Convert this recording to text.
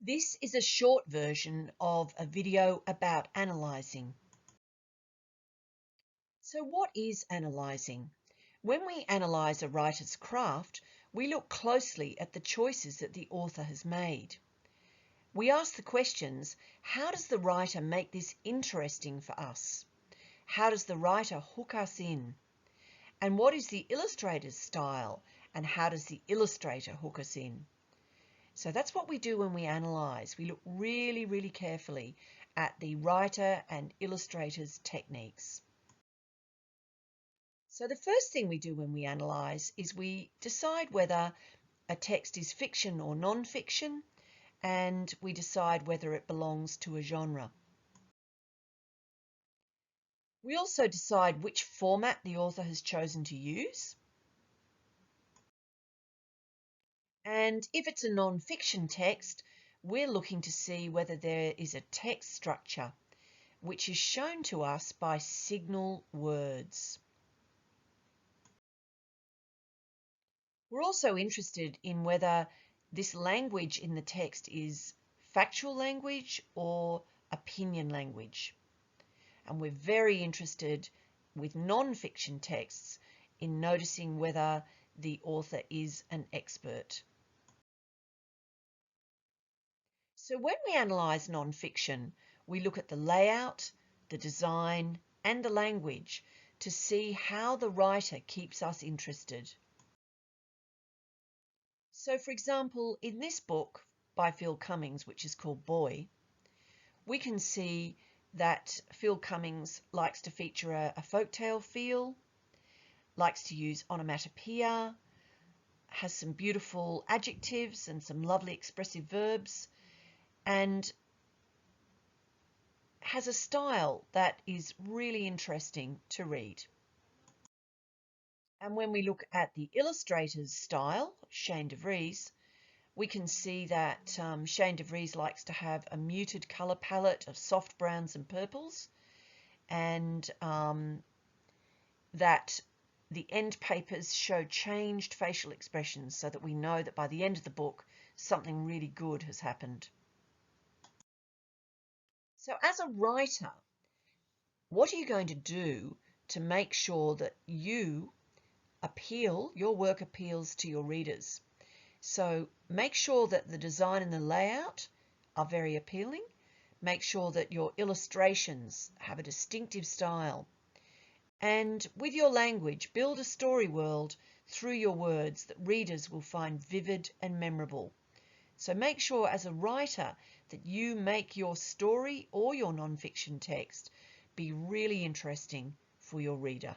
This is a short version of a video about analysing. So what is analysing? When we analyse a writer's craft, we look closely at the choices that the author has made. We ask the questions, how does the writer make this interesting for us? How does the writer hook us in? And what is the illustrator's style? And how does the illustrator hook us in? So that's what we do when we analyse. We look really, really carefully at the writer and illustrator's techniques. So the first thing we do when we analyse is we decide whether a text is fiction or non-fiction, and we decide whether it belongs to a genre. We also decide which format the author has chosen to use. And if it's a non-fiction text, we're looking to see whether there is a text structure, which is shown to us by signal words. We're also interested in whether this language in the text is factual language or opinion language. And we're very interested with non-fiction texts in noticing whether the author is an expert. So when we analyse non-fiction, we look at the layout, the design, and the language to see how the writer keeps us interested. So for example, in this book by Phil Cummings, which is called Boy, we can see that Phil Cummings likes to feature a folktale feel, likes to use onomatopoeia, has some beautiful adjectives and some lovely expressive verbs, and has a style that is really interesting to read. And when we look at the illustrator's style, Shane de Vries, we can see that Shane de Vries likes to have a muted colour palette of soft browns and purples, and that the end papers show changed facial expressions so that we know that by the end of the book, something really good has happened. So as a writer, what are you going to do to make sure that your work appeals to your readers? So make sure that the design and the layout are very appealing. Make sure that your illustrations have a distinctive style. And with your language, build a story world through your words that readers will find vivid and memorable. So make sure as a writer that you make your story or your non-fiction text be really interesting for your reader.